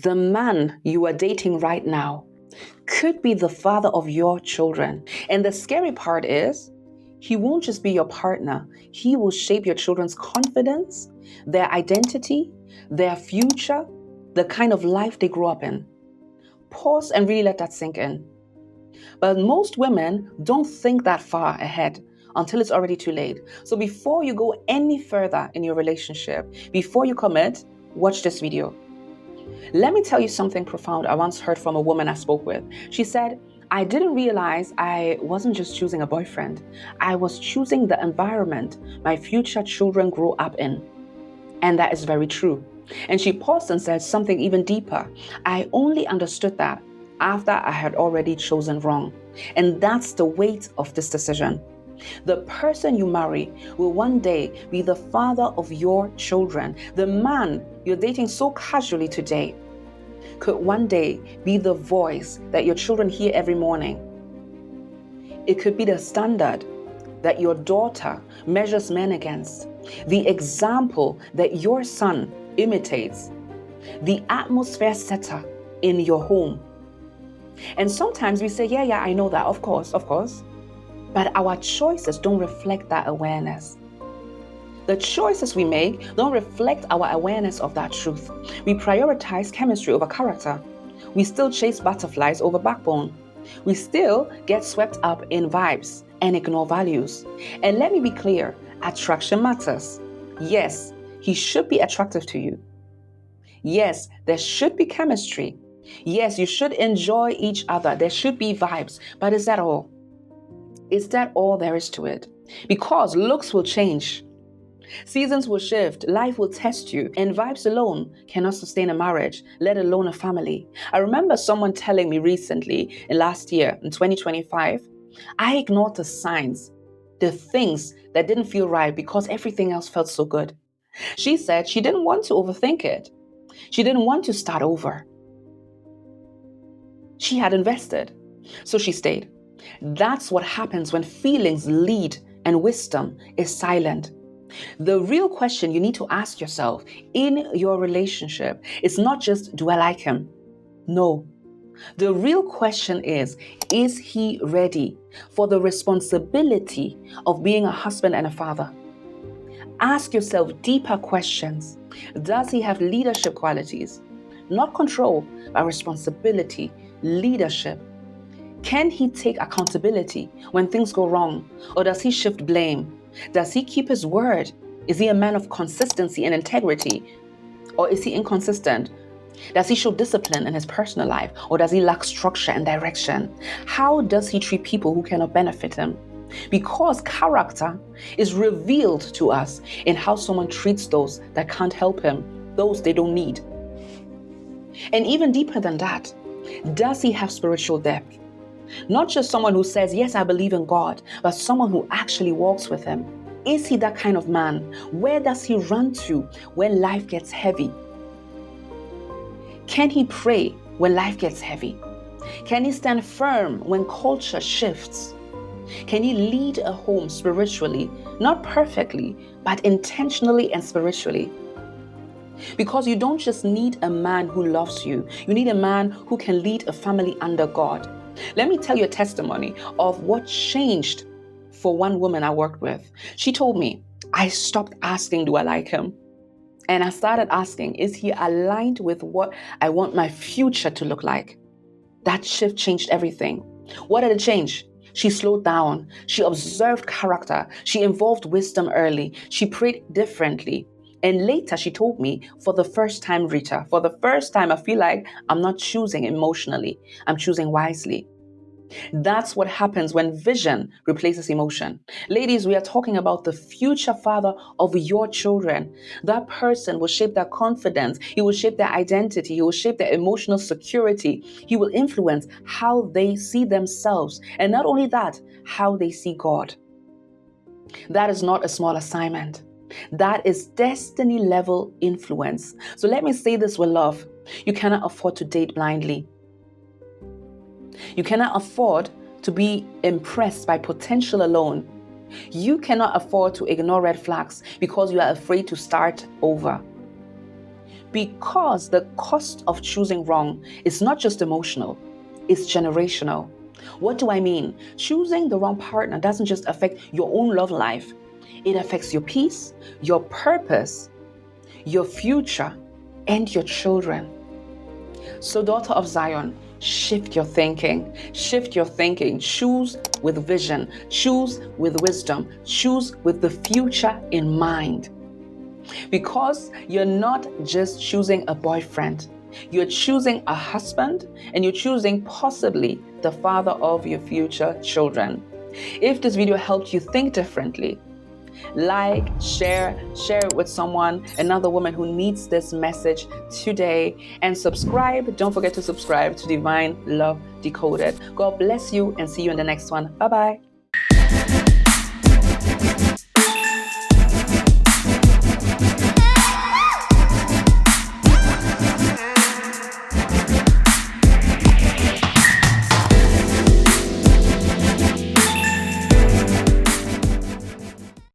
The man you are dating right now could be the father of your children. And the scary part is, he won't just be your partner, he will shape your children's confidence, their identity, their future, the kind of life they grow up in. Pause and really let that sink in. But most women don't think that far ahead until it's already too late. So before you go any further in your relationship, before you commit, watch this video. Let me tell you something profound I once heard from a woman I spoke with. She said, I didn't realize I wasn't just choosing a boyfriend. I was choosing the environment my future children grow up in. And that is very true. And she paused and said something even deeper. I only understood that after I had already chosen wrong. And that's the weight of this decision. The person you marry will one day be the father of your children. The man you're dating so casually today could one day be the voice that your children hear every morning. It could be the standard that your daughter measures men against, the example that your son imitates, the atmosphere setter in your home. And sometimes we say, yeah, I know that, of course. But our choices don't reflect that awareness. The choices we make don't reflect our awareness of that truth. We prioritize chemistry over character. We still chase butterflies over backbone. We still get swept up in vibes and ignore values. And let me be clear, attraction matters. Yes, he should be attractive to you. Yes, there should be chemistry. Yes, you should enjoy each other. There should be vibes. But is that all? Is that all there is to it? Because looks will change. Seasons will shift, life will test you, and vibes alone cannot sustain a marriage, let alone a family. I remember someone telling me recently, last year, in 2025, I ignored the signs, the things that didn't feel right because everything else felt so good. She said she didn't want to overthink it. She didn't want to start over. She had invested, so she stayed. That's what happens when feelings lead and wisdom is silent. The real question you need to ask yourself in your relationship is not just, do I like him? No. The real question is he ready for the responsibility of being a husband and a father? Ask yourself deeper questions. Does he have leadership qualities? Not control, but responsibility, leadership. Can he take accountability when things go wrong? Or does he shift blame? Does he keep his word? Is he a man of consistency and integrity? Or is he inconsistent? Does he show discipline in his personal life? Or does he lack structure and direction? How does he treat people who cannot benefit him? Because character is revealed to us in how someone treats those that can't help him, those they don't need. And even deeper than that, does he have spiritual depth? Not just someone who says, yes, I believe in God, but someone who actually walks with him. Is he that kind of man? Where does he run to when life gets heavy? Can he pray when life gets heavy? Can he stand firm when culture shifts? Can he lead a home spiritually, not perfectly, but intentionally and spiritually? Because you don't just need a man who loves you. You need a man who can lead a family under God. Let me tell you a testimony of what changed for one woman I worked with. She told me, I stopped asking, do I like him? And I started asking, is he aligned with what I want my future to look like? That shift changed everything. What did it change? She slowed down. She observed character. She involved wisdom early. She prayed differently. And later she told me, for the first time, Rita, for the first time, I feel like I'm not choosing emotionally. I'm choosing wisely. That's what happens when vision replaces emotion. Ladies, we are talking about the future father of your children. That person will shape their confidence. He will shape their identity. He will shape their emotional security. He will influence how they see themselves. And not only that, how they see God. That is not a small assignment. That is destiny level influence. So let me say this with love. You cannot afford to date blindly. You cannot afford to be impressed by potential alone. You cannot afford to ignore red flags because you are afraid to start over. because the cost of choosing wrong is not just emotional, it's generational. What do I mean? Choosing the wrong partner doesn't just affect your own love life, it affects your peace, your purpose, your future, and your children. So, daughter of Zion, shift your thinking. Shift your thinking. Choose with vision. Choose with wisdom. Choose with the future in mind. Because you're not just choosing a boyfriend, you're choosing a husband, and you're choosing possibly the father of your future children. If this video helped you think differently, like, share it with someone, another woman who needs this message today, and subscribe. Don't forget to subscribe to Divine Love Decoded. God bless you and see you in the next one. Bye-bye.